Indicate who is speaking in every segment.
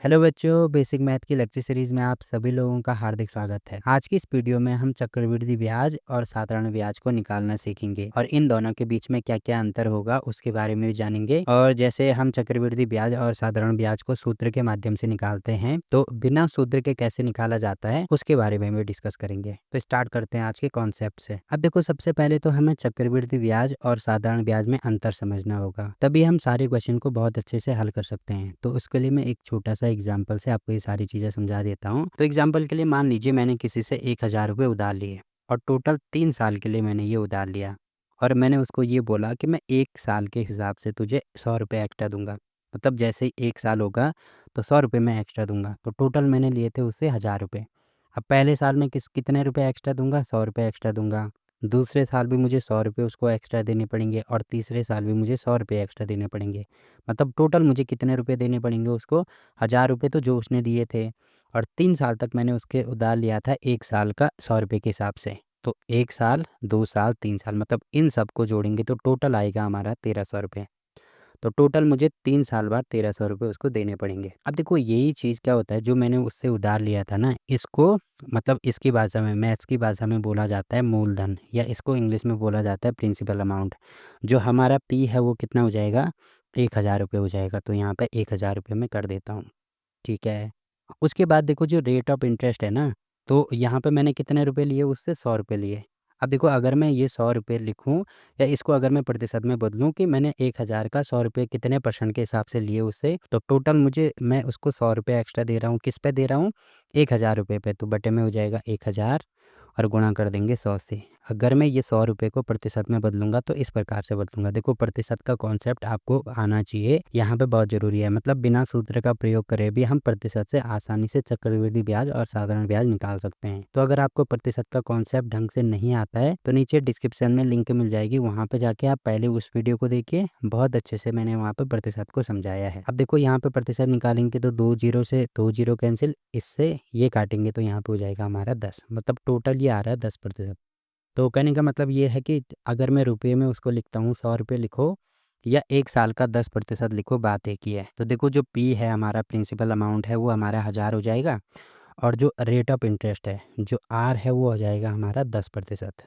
Speaker 1: Hello बच्चों, basic math की lecture series में आप सभी लोगों का हार्दिक स्वागत है। आज की इस वीडियो में हम चक्रवृद्धि ब्याज और साधारण ब्याज को निकालना सीखेंगे और इन दोनों के बीच में क्या क्या अंतर होगा उसके बारे में भी जानेंगे। और जैसे हम चक्रवृद्धि ब्याज और साधारण ब्याज को सूत्र के माध्यम से निकालते हैं, तो बिना सूत्र के कैसे निकाला जाता है उसके बारे में भी डिस्कस करेंगे। तो स्टार्ट करते हैं आज के कॉन्सेप्ट से। अब देखो, सबसे पहले तो हमें चक्रवृद्धि ब्याज और साधारण ब्याज में अंतर समझना होगा, तभी हम सारे क्वेश्चन को बहुत अच्छे से हल कर सकते हैं। तो उसके लिए मैं एक छोटा सा एग्जाम्पल से आपको ये सारी चीज़ें समझा देता हूँ। तो एग्जाम्पल के लिए मान लीजिए मैंने किसी से 1,000 रुपये उधार लिए और टोटल 3 साल के लिए मैंने ये उधार लिया, और मैंने उसको ये बोला कि मैं 1 साल के हिसाब से तुझे 100 रुपये एक्स्ट्रा दूंगा। मतलब जैसे ही 1 साल होगा तो 100 रुपये मैं एक्स्ट्रा दूंगा। तो टोटल मैंने लिए थे उससे 1,000 रुपये। अब पहले साल में कितने रुपये एक्स्ट्रा दूंगा? 100 रुपये एक्स्ट्रा दूंगा। दूसरे साल भी मुझे 100 रुपये उसको एक्स्ट्रा देने पड़ेंगे और तीसरे साल भी मुझे 100 रुपये एक्स्ट्रा देने पड़ेंगे। मतलब टोटल मुझे कितने रुपए देने पड़ेंगे उसको? 1,000 रुपये तो जो उसने दिए थे, और 3 साल तक मैंने उसके उधार लिया था 1 साल का 100 रुपये के हिसाब से। तो 1 साल, 2 साल, 3 साल, मतलब इन सबको जोड़ेंगे तो टोटल आएगा हमारा 1,300 रुपये। तो टोटल मुझे 3 साल बाद 1,300 रुपये उसको देने पड़ेंगे। अब देखो, यही चीज़ क्या होता है, जो मैंने उससे उधार लिया था ना, इसको मतलब इसकी भाषा में, मैथ्स की भाषा में बोला जाता है मूलधन, या इसको इंग्लिश में बोला जाता है प्रिंसिपल अमाउंट। जो हमारा पी है वो कितना हो जाएगा? 1,000 रुपये हो जाएगा। तो यहाँ पे 1,000 रुपये मैं कर देता हूँ। ठीक है। उसके बाद देखो, जो रेट ऑफ इंटरेस्ट है ना, तो यहाँ पे मैंने कितने रुपए लिए उससे? 100 रुपये लिए। अब देखो, अगर मैं ये 100 रुपये लिखूँ या इसको अगर मैं प्रतिशत में बदलूँ कि मैंने 1,000 का 100 रुपये कितने परसेंट के हिसाब से लिए उससे, तो टोटल मैं उसको 100 रुपये एक्स्ट्रा दे रहा हूँ। किस पे दे रहा हूँ? 1,000 रुपये पे। तो बटे में हो जाएगा 1,000 और गुणा कर देंगे 100 से। अगर मैं ये 100 रुपये को प्रतिशत में बदलूंगा तो इस प्रकार से बदलूंगा। देखो, प्रतिशत का कॉन्सेप्ट आपको आना चाहिए, यहाँ पे बहुत ज़रूरी है। मतलब बिना सूत्र का प्रयोग करे भी हम प्रतिशत से आसानी से चक्रवृद्धि ब्याज और साधारण ब्याज निकाल सकते हैं। तो अगर आपको प्रतिशत का कॉन्सेप्ट ढंग से नहीं आता है तो नीचे डिस्क्रिप्शन में लिंक मिल जाएगी, वहाँ पे जाके आप पहले उस वीडियो को देखिए। बहुत अच्छे से मैंने वहाँ पे प्रतिशत को समझाया है। अब देखो, यहाँ पे प्रतिशत निकालेंगे तो 2 जीरो से 2 जीरो कैंसिल, इससे ये काटेंगे तो यहाँ पे हो जाएगा हमारा 10। मतलब टोटल ये आ रहा है 10%। तो कहने का मतलब ये है कि अगर मैं रुपये में उसको लिखता हूँ, 100 रुपये लिखो या 1 साल का 10% लिखो, बात एक ही है। तो देखो, जो पी है हमारा प्रिंसिपल अमाउंट है वो हमारा 1,000 हो जाएगा, और जो रेट ऑफ इंटरेस्ट है, जो आर है, वो हो जाएगा हमारा 10%।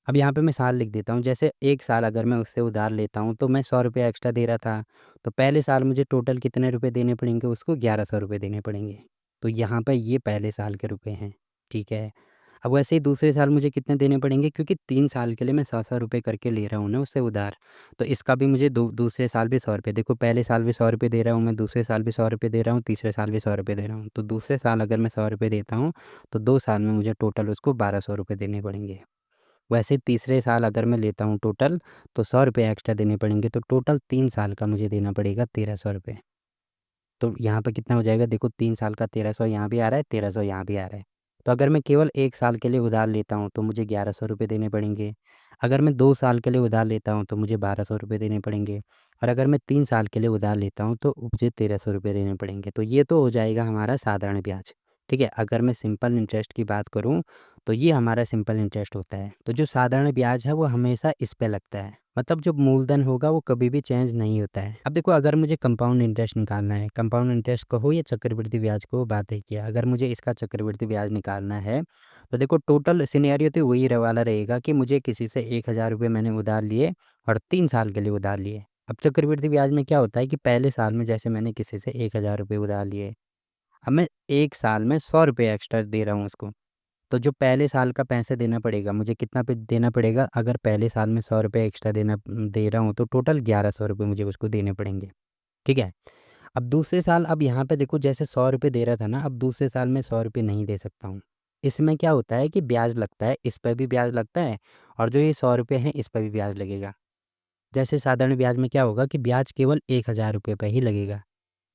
Speaker 1: अब यहाँ पे मैं साल लिख देता हूँ। जैसे 1 साल अगर मैं उससे उधार लेता हूँ तो मैं 100 रुपये एक्स्ट्रा दे रहा था, तो पहले साल मुझे टोटल कितने रुपये देने पड़ेंगे उसको? 1,100 रुपये देने पड़ेंगे। तो यहाँ पे ये पहले साल के रुपए हैं। ठीक है। अब वैसे ही दूसरे साल मुझे कितने देने पड़ेंगे, क्योंकि 3 साल के लिए मैं 100-100 रुपये करके ले रहा हूँ ना उससे उधार। तो इसका भी मुझे दूसरे साल भी 100 रुपये। देखो, पहले साल भी 100 रुपये दे रहा हूँ मैं, दूसरे साल भी 100 रुपये दे रहा हूँ, तीसरे साल भी 100 रुपये दे रहा हूँ। तो दूसरे साल अगर मैं 100 रुपये देता हूँ तो 2 साल में मुझे टोटल उसको 1,200 रुपये देने पड़ेंगे। वैसे तीसरे साल अगर मैं लेता हूँ टोटल, तो 100 रुपये एक्स्ट्रा देने पड़ेंगे। तो टोटल 3 साल का मुझे देना पड़ेगा 1,300 रुपये। तो यहाँ पे कितना हो जाएगा? देखो, 3 साल का 1,300 यहाँ भी आ रहा है, 1,300 यहाँ भी आ रहा है। तो अगर मैं केवल 1 साल के लिए उधार लेता हूँ तो मुझे 1,100 रुपये देने पड़ेंगे। अगर मैं 2 साल के लिए उधार लेता हूँ तो मुझे 1,200 रुपये देने पड़ेंगे। और अगर मैं 3 साल के लिए उधार लेता हूँ तो मुझे 1,300 रुपये देने पड़ेंगे। तो ये तो हो जाएगा हमारा साधारण ब्याज। ठीक है। अगर मैं सिंपल इंटरेस्ट की बात करूँ तो ये हमारा सिंपल इंटरेस्ट होता है। तो जो साधारण ब्याज है वो हमेशा इस पे लगता है। मतलब जो मूलधन होगा वो कभी भी चेंज नहीं होता है। अब देखो, अगर मुझे कंपाउंड इंटरेस्ट निकालना है, कंपाउंड इंटरेस्ट कहो या चक्रवृद्धि ब्याज को, बात है किया, अगर मुझे इसका चक्रवृद्धि ब्याज निकालना है तो देखो, टोटल सिनेरियो तो वही वाला रहेगा कि मुझे किसी से 1,000 रुपये मैंने उधार लिए और 3 साल के लिए उधार लिए। अब चक्रवृद्धि ब्याज में क्या होता है कि पहले साल में जैसे मैंने किसी से 1,000 रुपये उधार लिए, अब मैं 1 साल में 100 रुपये एक्स्ट्रा दे रहा हूँ उसको। तो जो पहले साल का पैसे देना पड़ेगा, मुझे कितना पे देना पड़ेगा? अगर पहले साल में 100 रुपये एक्स्ट्रा दे रहा हूँ तो टोटल 1,100 रुपये मुझे उसको देने पड़ेंगे। ठीक है। अब दूसरे साल, अब यहाँ पे देखो, जैसे 100 रुपये दे रहा था ना, अब दूसरे साल में 100 रुपये नहीं दे सकता हूँ। इसमें क्या होता है कि ब्याज लगता है, इस पर भी ब्याज लगता है, और जो ये 100 रुपये हैं इस पर भी ब्याज लगेगा। जैसे साधारण ब्याज में क्या होगा कि ब्याज केवल 1,000 रुपये पे ही लगेगा,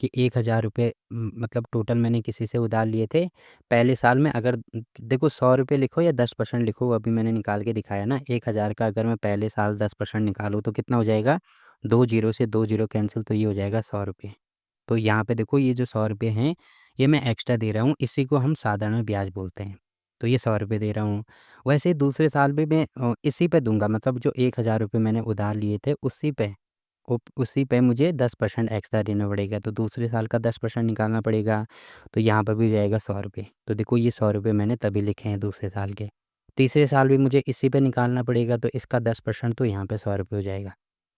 Speaker 1: कि 1,000 रुपये मतलब टोटल मैंने किसी से उधार लिए थे। पहले साल में अगर देखो, 100 रुपये लिखो या 10% लिखो, वो अभी मैंने निकाल के दिखाया ना। 1,000 का अगर मैं पहले साल 10% निकालूँ तो कितना हो जाएगा? 2 जीरो से 2 जीरो कैंसिल, तो ये हो जाएगा 100 रुपये। तो यहाँ पे देखो, ये जो 100 रुपये हैं ये मैं एक्स्ट्रा दे रहा हूँ, इसी को हम साधारण ब्याज बोलते हैं। तो ये 100 रुपये दे रहा हूँ। वैसे ही दूसरे साल भी मैं इसी पे दूंगा, मतलब जो 1,000 रुपये मैंने उधार लिए थे उसी पे उसी पे मुझे 10% एक्स्ट्रा देना पड़ेगा। तो दूसरे साल का 10% निकालना पड़ेगा, तो यहाँ पर भी हो जाएगा 100 रुपये। तो देखो ये 100 रुपये मैंने तभी लिखे हैं दूसरे साल के। तीसरे साल भी मुझे इसी पे निकालना पड़ेगा, तो इसका 10% तो यहाँ पे 100 रुपये हो जाएगा।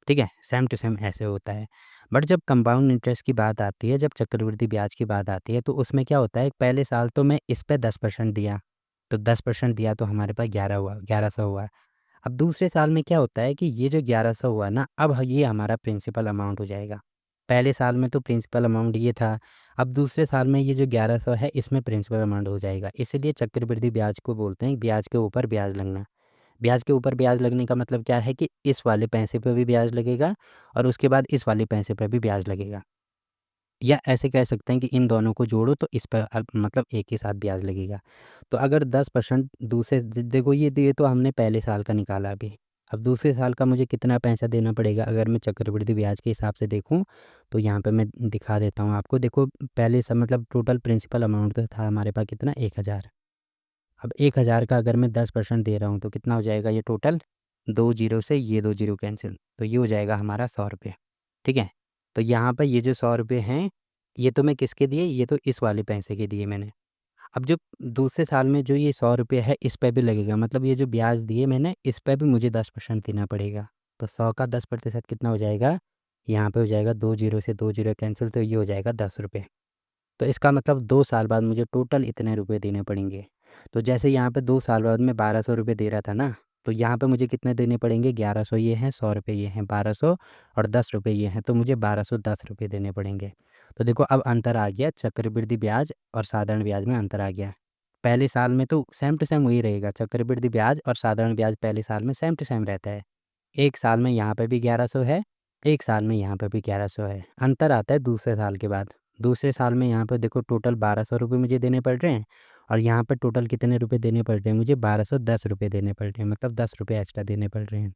Speaker 1: ठीक है, सेम टू सेम ऐसे होता है। बट जब कंपाउंड इंटरेस्ट की बात आती है, जब चक्रवृद्धि ब्याज की बात आती है, तो उसमें क्या होता है, पहले साल तो मैं इस पे 10% दिया, तो 10% दिया तो हमारे पास 11 हुआ, 1100 हुआ। अब दूसरे साल में क्या होता है कि ये जो 1100 हुआ ना, अब ये हमारा प्रिंसिपल अमाउंट हो जाएगा। पहले साल में तो प्रिंसिपल अमाउंट ये था, अब दूसरे साल में ये जो 1100 है इसमें प्रिंसिपल अमाउंट हो जाएगा। इसीलिए चक्रवृद्धि ब्याज को बोलते हैं ब्याज के ऊपर ब्याज लगना। ब्याज के ऊपर ब्याज लगने का मतलब क्या है कि इस वाले पैसे पे भी ब्याज लगेगा और उसके बाद इस वाले पैसे पे भी ब्याज लगेगा। या ऐसे कह सकते हैं कि इन दोनों को जोड़ो तो इस पर मतलब एक ही साथ ब्याज लगेगा। तो अगर 10% दूसरे देखो ये तो हमने पहले साल का निकाला अभी। अब दूसरे साल का मुझे कितना पैसा देना पड़ेगा अगर मैं चक्रवृद्धि ब्याज के हिसाब से देखूँ, तो यहाँ पे मैं दिखा देता हूँ आपको। देखो पहले सब मतलब टोटल प्रिंसिपल अमाउंट था हमारे पास कितना 1000। अब 1000 का अगर मैं 10% दे रहा हूँ तो कितना हो जाएगा ये टोटल, 2 ज़ीरो से ये 2 ज़ीरो कैंसिल, तो ये हो जाएगा हमारा 100 रुपये। ठीक है? तो यहाँ पर ये जो 100 रुपये हैं, ये तो मैं किसके दिए, ये तो इस वाले पैसे के दिए मैंने। अब जो दूसरे साल में जो ये 100 रुपये है इस पे भी लगेगा, मतलब ये जो ब्याज दिए मैंने इस पे भी मुझे 10% देना पड़ेगा। तो 100 का 10% कितना हो जाएगा, यहाँ पे हो जाएगा 2 ज़ीरो से 2 ज़ीरो कैंसिल, तो ये हो जाएगा 10 रुपये। तो इसका मतलब 2 साल बाद मुझे टोटल इतने रुपए देने पड़ेंगे। तो जैसे यहाँ पे 2 साल बाद मैं 1200 रुपये दे रहा था ना, तो यहाँ पे मुझे कितने देने पड़ेंगे, 1100 ये हैं, 100 रुपये ये हैं, 1200 और 10 रुपये ये हैं, तो मुझे 1210 रुपये देने पड़ेंगे। तो देखो अब अंतर आ गया, चक्रवृद्धि ब्याज और साधारण ब्याज में अंतर आ गया। पहले साल में तो सेम टू सेम वही रहेगा, चक्रवृद्धि ब्याज और साधारण ब्याज पहले साल में सेम टू सेम रहता है। एक साल में यहाँ पे भी 1100 है, एक साल में यहाँ पे भी 1100 है। अंतर आता है दूसरे साल के बाद। दूसरे साल में यहाँ पे देखो टोटल 1200 रुपये मुझे देने पड़ रहे हैं और यहाँ पर टोटल कितने रुपए देने पड़ रहे हैं मुझे, 1210 रुपये देने पड़ रहे हैं, मतलब 10 रुपये एक्स्ट्रा देने पड़ रहे हैं।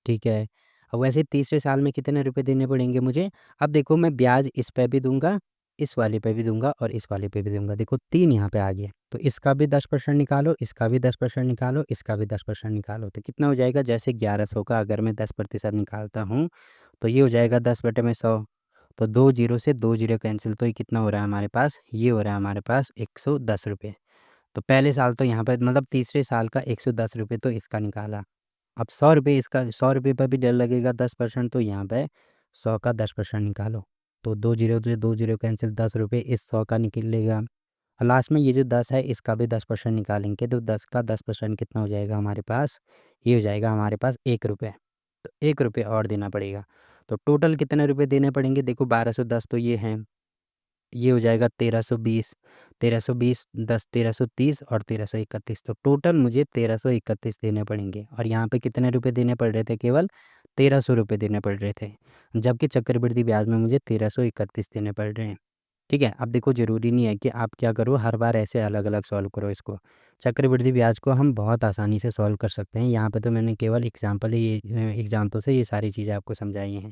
Speaker 1: ठीक है। और वैसे तीसरे साल में कितने रुपए देने पड़ेंगे मुझे, अब देखो मैं ब्याज इस पे भी दूँगा, इस वाले पे भी दूँगा और इस वाले पे भी दूँगा। देखो 3 यहाँ पे आ गए, तो इसका भी 10% निकालो, इसका भी 10% निकालो, इसका भी 10% निकालो, तो कितना हो जाएगा, जैसे 1100 का अगर मैं 10% निकालता हूँ, तो ये हो जाएगा 10/100। तो 2 ज़ीरो से 2 ज़ीरो कैंसिल, तो ये कितना हो रहा है हमारे पास, ये हो रहा है हमारे पास 110 रुपये। तो पहले साल तो यहाँ पे मतलब तीसरे साल का 110 रुपये तो इसका निकाला। अब 100 रुपये इसका, 100 रुपये पे भी डर लगेगा 10%, तो यहाँ पे 100 का 10% निकालो। तो 2 ज़ीरो से 2 ज़ीरो कैंसिल, 10 रुपये इस 100 का निकलेगा और लास्ट में ये जो 10 है इसका भी 10% निकालेंगे, तो 10 का 10% कितना हो जाएगा हमारे पास, ये हो जाएगा हमारे पास 1 रुपये। तो 1 रुपये और देना पड़ेगा। तो टोटल कितने रुपये देने पड़ेंगे, देखो 1210 तो ये हैं, ये हो जाएगा 1320, 1320 10 1330 और 1331, तो टोटल मुझे 1331 देने पड़ेंगे। और यहाँ पे कितने रुपए देने पड़ रहे थे, केवल 1300 रुपये देने पड़ रहे थे, जबकि चक्रवृद्धि ब्याज में मुझे 1331 देने पड़ रहे हैं। ठीक है, अब देखो ज़रूरी नहीं है कि आप क्या करो हर बार ऐसे अलग अलग सॉल्व करो इसको। चक्रवृद्धि ब्याज को हम बहुत आसानी से सॉल्व कर सकते हैं। यहाँ पे तो मैंने केवल एग्जाम्पल से ये सारी चीज़ें आपको समझाई हैं।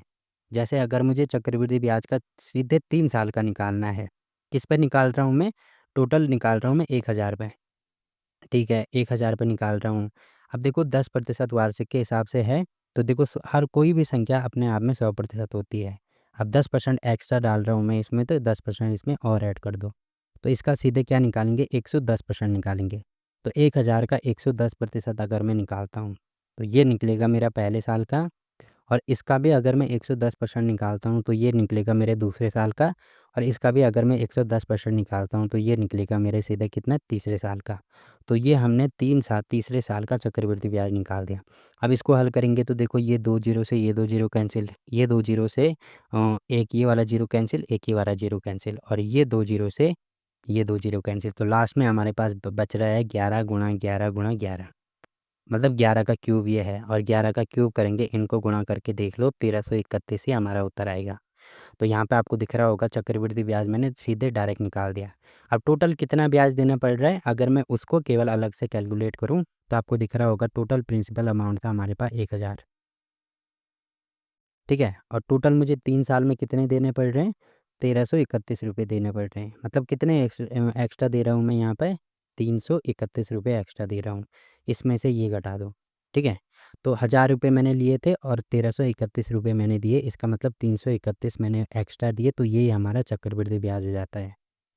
Speaker 1: जैसे अगर मुझे चक्रवृद्धि ब्याज का सीधे 3 साल का निकालना है, किस पे निकाल रहा हूँ मैं? टोटल निकाल रहा हूँ मैं 1000 पे, ठीक है? 1000 पे निकाल रहा हूँ। अब देखो 10% वार्षिक के हिसाब से है, तो देखो हर कोई भी संख्या अपने आप में 100% होती है। अब 10% एक्स्ट्रा डाल रहा हूँ मैं इसमें, तो 10% इसमें और ऐड कर दो। तो इसका सीधे क्या निकालेंगे, 110% निकालेंगे। तो 1000 का 110% अगर मैं निकालता हूँ, तो ये निकलेगा मेरा पहले साल का, और इसका भी अगर मैं 110% निकालता हूँ तो ये निकलेगा मेरे दूसरे साल का, और इसका भी अगर मैं 110% निकालता हूँ तो ये निकलेगा मेरे सीधे कितना, तीसरे साल का। तो ये हमने तीसरे साल का चक्रवृद्धि ब्याज निकाल दिया। अब इसको हल करेंगे तो देखो ये 2 ज़ीरो से ये 2 ज़ीरो कैंसिल, ये 2 ज़ीरो से एक ये वाला ज़ीरो कैंसिल, एक ये वाला ज़ीरो कैंसिल, और ये 2 ज़ीरो से ये 2 ज़ीरो कैंसिल, तो लास्ट में हमारे पास बच रहा है 11 गुणा 11 गुणा 11, मतलब 11 का क्यूब ये है, और 11 का क्यूब करेंगे, इनको गुणा करके देख लो, 1331 ही हमारा उत्तर आएगा। तो यहाँ पे आपको दिख रहा होगा चक्रवृद्धि ब्याज मैंने सीधे डायरेक्ट निकाल दिया। अब टोटल कितना ब्याज देना पड़ रहा है, अगर मैं उसको केवल अलग से कैलकुलेट करूँ तो आपको दिख रहा होगा टोटल प्रिंसिपल अमाउंट था हमारे पास 1000। ठीक है, और टोटल मुझे 3 साल में कितने देने पड़ रहे हैं, 1331 रुपये देने पड़ रहे हैं। मतलब कितने एक्स्ट्रा दे रहा हूँ मैं यहाँ पे, 331 रुपये एक्स्ट्रा दे रहा हूँ। इसमें से ये घटा दो। ठीक है, तो 1000 रुपये मैंने लिए थे और 1331 रुपये मैंने दिए, इसका मतलब 331 मैंने एक्स्ट्रा दिए, तो ये हमारा चक्रवृद्धि ब्याज हो जाता है।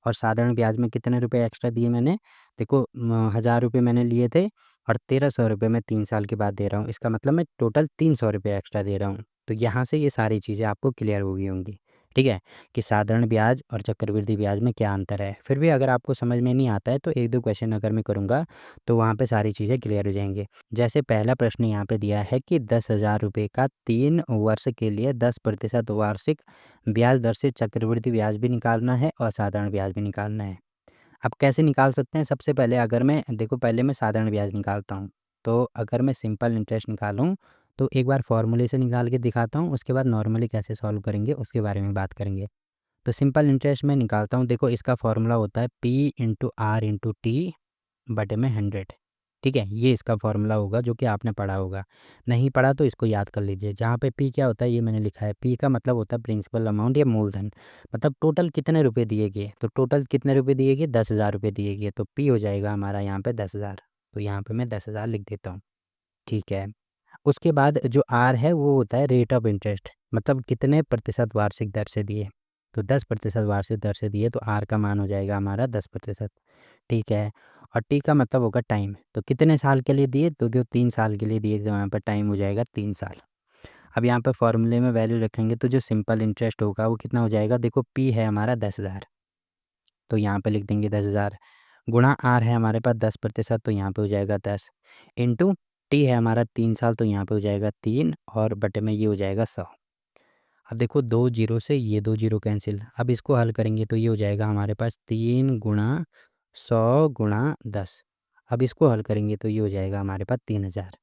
Speaker 1: और साधारण ब्याज में कितने रुपए एक्स्ट्रा दिए मैंने, देखो 1000 रुपये मैंने लिए थे और 1300 रुपये मैं 3 साल के बाद दे रहा हूँ, इसका मतलब मैं टोटल 300 रुपये एक्स्ट्रा दे रहा हूँ। तो यहाँ से ये सारी चीज़ें आपको क्लियर हो गई होंगी, ठीक है, कि साधारण ब्याज और चक्रवृद्धि ब्याज में क्या अंतर है। फिर भी अगर आपको समझ में नहीं आता है तो 1-2 क्वेश्चन अगर मैं करूँगा तो वहाँ पे सारी चीज़ें क्लियर हो जाएँगी। जैसे पहला प्रश्न यहाँ पे दिया है कि 10,000 रुपये का 3 वर्ष के लिए 10% वार्षिक ब्याज दर से चक्रवृद्धि ब्याज भी निकालना है और साधारण ब्याज भी निकालना है। अब कैसे निकाल सकते हैं, सबसे पहले अगर मैं देखो पहले मैं साधारण ब्याज निकालता हूँ। तो अगर मैं सिंपल इंटरेस्ट निकालूँ तो एक बार फॉर्मूले से निकाल के दिखाता हूँ, उसके बाद नॉर्मली कैसे सॉल्व करेंगे उसके बारे में बात करेंगे। तो सिंपल इंटरेस्ट मैं निकालता हूँ, देखो इसका फॉर्मूला होता है P/R/T बटे में 100, ठीक है, ये इसका फॉर्मूला होगा जो कि आपने पढ़ा होगा। नहीं पढ़ा तो इसको याद कर लीजिए। जहाँ पे पी क्या होता है ये मैंने लिखा है, पी का मतलब होता है प्रिंसिपल अमाउंट या मूलधन, मतलब टोटल कितने रुपए दिए गए, तो टोटल कितने रुपए दिए गए, 10,000 रुपये दिए गए, तो पी हो जाएगा हमारा यहाँ पे 10,000। तो यहाँ पे मैं 10,000 लिख देता हूँ, ठीक है। उसके बाद जो आर है वो होता है रेट ऑफ इंटरेस्ट, मतलब कितने प्रतिशत वार्षिक दर से दिए, तो 10% वार्षिक दर से दिए, तो आर का मान हो जाएगा हमारा 10%, ठीक है। और टी का मतलब होगा टाइम, तो कितने साल के लिए दिए, तो जो 3 साल के लिए दिए, तो यहाँ पर टाइम हो जाएगा 3 साल। अब यहाँ पर फॉर्मूले में वैल्यू रखेंगे तो जो सिंपल इंटरेस्ट होगा वो कितना हो जाएगा, देखो पी है हमारा 10,000, तो यहाँ पे लिख देंगे 10,000, गुणा आर है हमारे पास 10%, तो यहाँ पे हो जाएगा 10, इंटू टी है हमारा 3 साल, तो यहाँ पे हो जाएगा 3 और बटे में ये हो जाएगा 100। अब देखो 2 जीरो से ये 2 जीरो कैंसिल, अब इसको हल करेंगे तो ये हो जाएगा हमारे पास 3 गुणा 100 गुणा 10। अब इसको हल करेंगे तो ये हो जाएगा हमारे पास 3,000,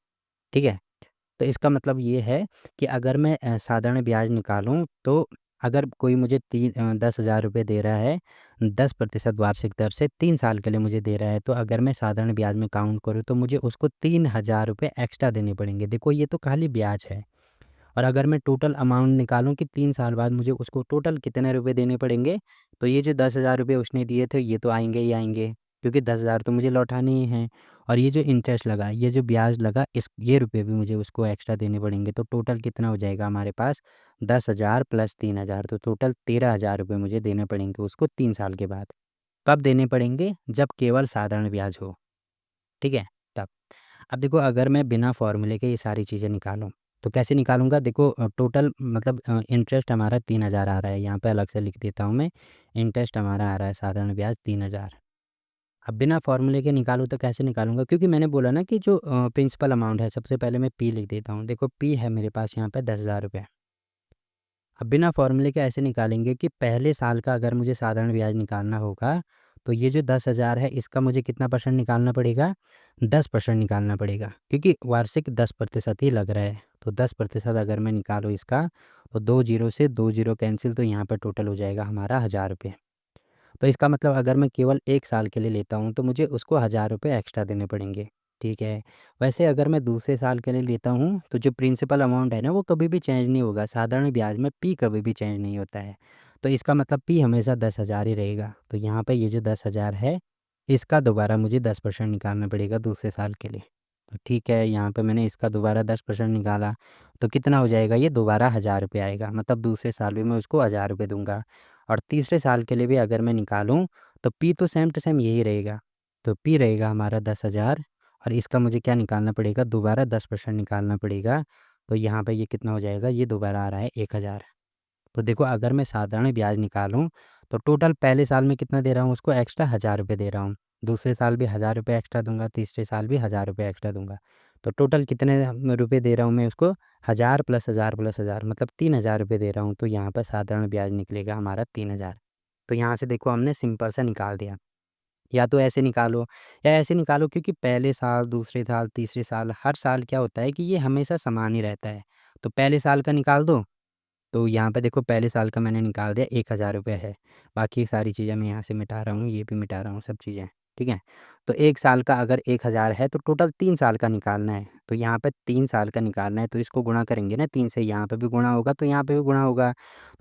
Speaker 1: ठीक है। तो इसका मतलब ये है कि अगर मैं साधारण ब्याज निकालूँ तो अगर कोई मुझे 10,000 रुपये दे रहा है 10% वार्षिक दर से 3 साल के लिए मुझे दे रहा है, तो अगर मैं साधारण ब्याज में काउंट करूँ तो मुझे उसको 3,000 रुपये एक्स्ट्रा देने पड़ेंगे। देखो ये तो खाली ब्याज है, और अगर मैं टोटल अमाउंट निकालूँ कि 3 साल बाद मुझे उसको टोटल कितने रुपए देने पड़ेंगे, तो ये जो 10,000 रुपये उसने दिए थे ये तो आएँगे ही आएँगे, क्योंकि 10,000 तो मुझे लौटाने ही हैं। और ये जो इंटरेस्ट लगा, ये जो ब्याज लगा, ये रुपए भी मुझे उसको एक्स्ट्रा देने पड़ेंगे, तो टोटल कितना हो जाएगा हमारे पास 10,000 प्लस 3,000, तो टोटल 13,000 रुपये मुझे देने पड़ेंगे उसको 3 साल के बाद। कब देने पड़ेंगे, जब केवल साधारण ब्याज हो, ठीक है, तब। अब देखो अगर मैं बिना फ़ॉर्मूले के ये सारी चीज़ें निकालूँ, तो कैसे निकालूँगा, देखो टोटल मतलब इंटरेस्ट हमारा 3,000 आ रहा है, यहाँ पे अलग से लिख देता हूँ मैं, इंटरेस्ट हमारा आ रहा है साधारण ब्याज 3,000। अब बिना फ़ॉर्मूले के निकालूँ तो कैसे निकालूँगा, क्योंकि मैंने बोला ना कि जो प्रिंसिपल अमाउंट है, सबसे पहले मैं पी लिख देता हूँ। देखो पी है मेरे पास यहाँ पे 10,000 रुपये। अब बिना फ़ॉर्मूले के ऐसे निकालेंगे कि पहले साल का अगर मुझे साधारण ब्याज निकालना होगा, तो ये जो 10,000 है इसका मुझे कितना परसेंट निकालना पड़ेगा, 10% निकालना पड़ेगा, क्योंकि वार्षिक 10% ही लग रहा है। तो 10% अगर मैं निकालूँ इसका, तो 2 जीरो से 2 जीरो कैंसिल, तो यहाँ पे टोटल हो जाएगा हमारा 1,000 रुपये। तो इसका मतलब अगर मैं केवल 1 साल के लिए लेता हूँ तो मुझे उसको 1,000 रुपये एक्स्ट्रा देने पड़ेंगे, ठीक है। वैसे अगर मैं दूसरे साल के लिए लेता हूँ तो जो प्रिंसिपल अमाउंट है ना वो कभी भी चेंज नहीं होगा, साधारण ब्याज में पी कभी भी चेंज नहीं होता है। तो इसका मतलब पी हमेशा 10,000 ही रहेगा। तो यहाँ पे ये जो 10,000 है इसका दोबारा मुझे 10% निकालना पड़ेगा दूसरे साल के लिए। तो ठीक है, यहाँ पे मैंने इसका दोबारा 10% निकाला, तो कितना हो जाएगा, ये दोबारा 1,000 रुपये आएगा, मतलब दूसरे साल भी मैं उसको 1,000 रुपये दूँगा। और तीसरे साल के लिए भी अगर मैं निकालूँ तो पी तो सेम टू सेम यही रहेगा। तो पी रहेगा हमारा 10,000 और इसका मुझे क्या निकालना पड़ेगा, दोबारा 10% निकालना पड़ेगा। तो यहाँ पे ये कितना हो जाएगा, ये दोबारा आ रहा है 1,000। तो देखो अगर मैं साधारण ब्याज निकालूँ तो टोटल पहले साल में कितना दे रहा हूँ उसको, एक्स्ट्रा 1,000 रुपये दे रहा हूँ। दूसरे साल भी 1,000 रुपये एक्स्ट्रा दूँगा, तीसरे साल भी 1,000 रुपये एक्स्ट्रा दूँगा। तो टोटल कितने रुपए दे रहा हूँ मैं उसको, 1,000 प्लस 1,000 प्लस 1,000, मतलब 3,000 रुपये दे रहा हूँ। तो यहाँ पर साधारण ब्याज निकलेगा हमारा 3,000। तो यहाँ से देखो हमने सिंपल सा निकाल दिया। या तो ऐसे निकालो या ऐसे निकालो, क्योंकि पहले साल, दूसरे साल, तीसरे साल, हर साल क्या होता है कि ये हमेशा समान ही रहता है। तो पहले साल का निकाल दो, तो यहाँ पे देखो पहले साल का मैंने निकाल दिया 1,000 रुपये है। बाकी सारी चीज़ें मैं यहाँ से मिटा रहा हूँ, ये भी मिटा रहा हूँ सब चीज़ें, ठीक है। तो 1 साल का अगर 1,000 है तो टोटल 3 साल का निकालना है। तो यहाँ पे 3 साल का निकालना है तो इसको गुणा करेंगे ना 3 से, यहाँ पे भी गुणा होगा तो यहाँ पे भी गुणा होगा।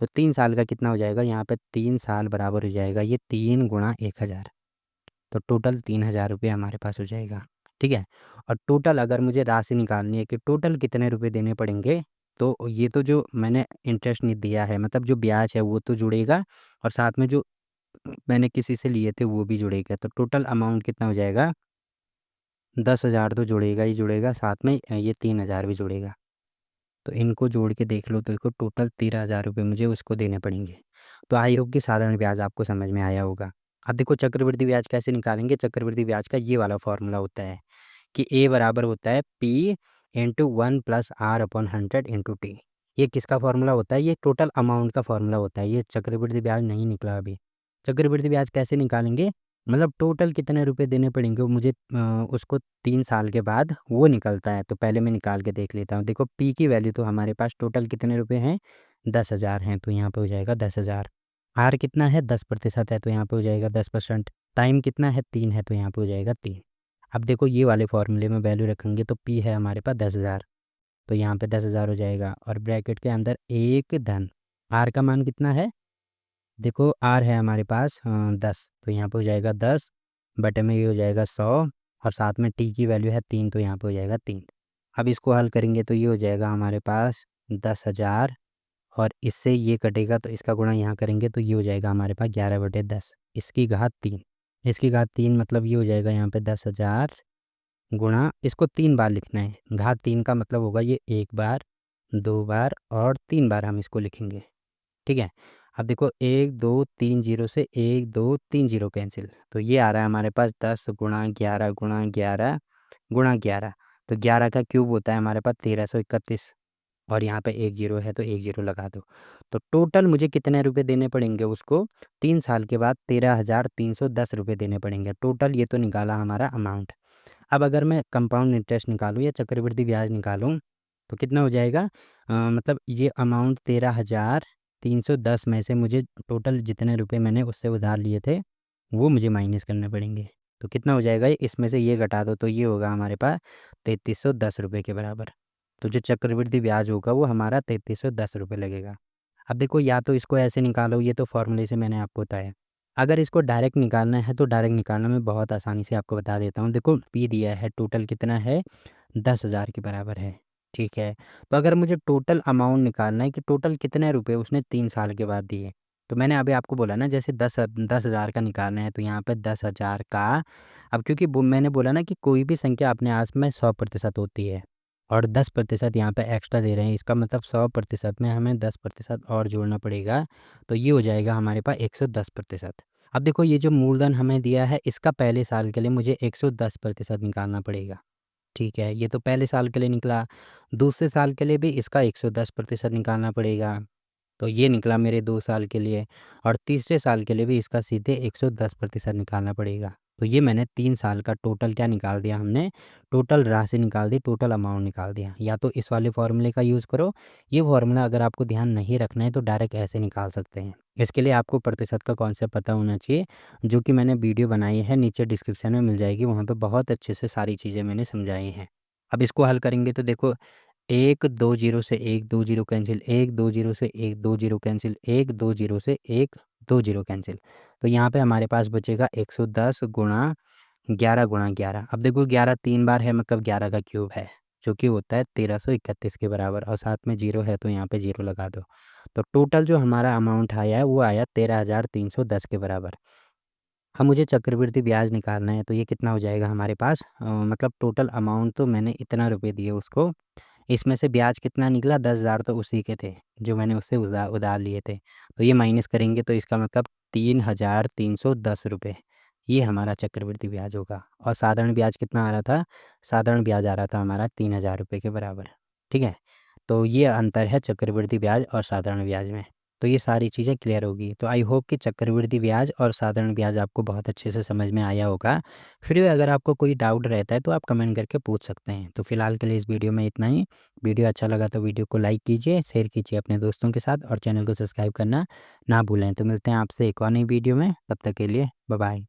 Speaker 1: तो 3 साल का कितना हो जाएगा, यहाँ पे 3 साल बराबर हो जाएगा ये 3 गुणा 1,000, तो टोटल 3,000 रुपये हमारे पास हो जाएगा। ठीक है? और टोटल अगर मुझे राशि निकालनी है कि टोटल कितने रुपए देने पड़ेंगे, तो ये तो जो मैंने इंटरेस्ट नहीं दिया है, मतलब जो ब्याज है वो तो जुड़ेगा और साथ में जो मैंने किसी से लिए थे वो भी जुड़ेगा। तो टोटल अमाउंट कितना हो जाएगा, 10,000 तो जुड़ेगा ही जुड़ेगा, साथ में ये 3,000 भी जुड़ेगा। तो इनको जोड़ के देख लो तो देखो टोटल 13,000 रुपये मुझे उसको देने पड़ेंगे। तो आई होप कि साधारण ब्याज आपको समझ में आया होगा। अब देखो चक्रवृद्धि ब्याज कैसे निकालेंगे, चक्रवृद्धि ब्याज का ये वाला फ़ॉर्मूला होता है कि ए बराबर होता है P into 1 plus R upon 100 into T. ये किसका फ़ॉर्मूला होता है, ये टोटल अमाउंट का फ़ॉर्मूला होता है, ये चक्रवृद्धि ब्याज नहीं निकला अभी। चक्रवृद्धि ब्याज कैसे निकालेंगे, मतलब टोटल कितने रुपए देने पड़ेंगे वो मुझे उसको 3 साल के बाद वो निकलता है। तो पहले मैं निकाल के देख लेता हूँ। देखो पी की वैल्यू तो हमारे पास टोटल कितने रुपए हैं, 10,000 हैं, तो यहाँ पे हो जाएगा 10,000। आर कितना है, 10% है, तो यहाँ पे हो जाएगा 10%। टाइम कितना है, 3 है, तो यहाँ पे हो जाएगा 3। अब देखो ये वाले फॉर्मूले में वैल्यू रखेंगे तो पी है हमारे पास 10,000, तो यहाँ पे 10,000 हो जाएगा और ब्रैकेट के अंदर एक धन आर का मान कितना है, देखो आर है हमारे पास 10, तो यहाँ पे हो जाएगा 10 बटे में ये हो जाएगा 100 और साथ में टी की वैल्यू है 3, तो यहाँ पे हो जाएगा 3। अब इसको हल करेंगे तो ये हो जाएगा हमारे पास 10,000 और इससे ये कटेगा तो इसका गुणा यहाँ करेंगे तो ये हो जाएगा हमारे पास 11/10 इसकी घात 3। इसकी घात 3 मतलब ये हो जाएगा यहाँ पे 10,000 गुणा, इसको 3 बार लिखना है, घात 3 का मतलब होगा ये 1 बार, 2 बार और 3 बार हम इसको लिखेंगे। ठीक है? अब देखो 1 2 3 0 से 1 2 3 0 कैंसिल, तो ये आ रहा है हमारे पास 10 गुणा 11 गुणा 11 गुणा 11, तो 11 का क्यूब होता है हमारे पास 1331 और यहाँ पे 1 0 है तो 1 0 लगा दो। तो टोटल मुझे कितने रुपए देने पड़ेंगे उसको, 3 साल के बाद 13,310 रुपए देने पड़ेंगे। टोटल ये तो निकाला हमारा अमाउंट। अब अगर मैं कंपाउंड इंटरेस्ट निकालूँ या चक्रवृद्धि ब्याज निकालूँ तो कितना हो जाएगा, मतलब ये अमाउंट 13,310 में से मुझे टोटल जितने रुपए मैंने उससे उधार लिए थे वो मुझे माइनस करने पड़ेंगे। तो कितना हो जाएगा, इसमें से ये घटा दो तो ये होगा हमारे पास 3,310 रुपये के बराबर। तो जो चक्रवृद्धि ब्याज होगा वो हमारा 3,310 रुपये लगेगा। अब देखो या तो इसको ऐसे निकालो, ये तो फॉर्मूले से मैंने आपको बताया। अगर इसको डायरेक्ट निकालना है तो डायरेक्ट निकालना मैं बहुत आसानी से आपको बता देता हूँ। देखो पी दिया है, टोटल कितना है, 10,000 के बराबर है। ठीक है? तो अगर मुझे टोटल अमाउंट निकालना है कि टोटल कितने रुपए उसने 3 साल के बाद दिए, तो मैंने अभी आपको बोला ना जैसे 10,000 का निकालना है तो यहाँ पे 10,000 का, अब क्योंकि मैंने बोला ना कि कोई भी संख्या अपने आप में 100% होती है और 10% यहाँ पे एक्स्ट्रा दे रहे हैं, इसका मतलब 100% में हमें 10% और जोड़ना पड़ेगा, तो ये हो जाएगा हमारे पास 110%। अब देखो ये जो मूलधन हमें दिया है इसका पहले साल के लिए मुझे 110% निकालना पड़ेगा। ठीक है, ये तो पहले साल के लिए निकला। दूसरे साल के लिए भी इसका 110% निकालना पड़ेगा, तो ये निकला मेरे 2 साल के लिए और तीसरे साल के लिए भी इसका सीधे 110% निकालना पड़ेगा। तो ये मैंने 3 साल का टोटल क्या निकाल दिया हमने, टोटल राशि निकाल दी, टोटल अमाउंट निकाल दिया। या तो इस वाले फ़ॉर्मूले का यूज़ करो, ये फ़ॉर्मूला अगर आपको ध्यान नहीं रखना है तो डायरेक्ट ऐसे निकाल सकते हैं। इसके लिए आपको प्रतिशत का कॉन्सेप्ट पता होना चाहिए, जो कि मैंने वीडियो बनाई है, नीचे डिस्क्रिप्शन में मिल जाएगी, वहाँ पे बहुत अच्छे से सारी चीज़ें मैंने समझाई हैं। अब इसको हल करेंगे तो देखो 1 2 0 से 1 2 0 कैंसिल, 1 2 0 से 1 2 0 कैंसिल, 1 2 0 से 1 2 0 कैंसिल। तो यहाँ पे हमारे पास बचेगा 110 गुणा 11 गुणा 11। अब देखो 11 3 बार है मतलब 11 का क्यूब है, जो कि होता है 1331 के बराबर और साथ में 0 है तो यहाँ पे 0 लगा दो। तो टोटल जो हमारा अमाउंट आया है वो आया 13,310 के बराबर। अब मुझे चक्रवृद्धि ब्याज निकालना है तो ये कितना हो जाएगा हमारे पास, मतलब टोटल अमाउंट तो मैंने इतना रुपए दिए उसको, इसमें से ब्याज कितना निकला, 10,000 तो उसी के थे जो मैंने उससे उधार लिए थे। तो ये माइनस करेंगे तो इसका मतलब 3,310 रुपये, ये हमारा चक्रवृद्धि ब्याज होगा। और साधारण ब्याज कितना आ रहा था, साधारण ब्याज आ रहा था हमारा 3,000 रुपये के बराबर। ठीक है? तो ये अंतर है चक्रवृद्धि ब्याज और साधारण ब्याज में। तो ये सारी चीज़ें क्लियर होगी। तो आई होप कि चक्रवृद्धि ब्याज और साधारण ब्याज आपको बहुत अच्छे से समझ में आया होगा। फिर भी अगर आपको कोई डाउट रहता है तो आप कमेंट करके पूछ सकते हैं। तो फिलहाल के लिए इस वीडियो में इतना ही। वीडियो अच्छा लगा तो वीडियो को लाइक कीजिए, शेयर कीजिए अपने दोस्तों के साथ और चैनल को सब्सक्राइब करना ना भूलें। तो मिलते हैं आपसे एक और नई वीडियो में, तब तक के लिए बाय बाय।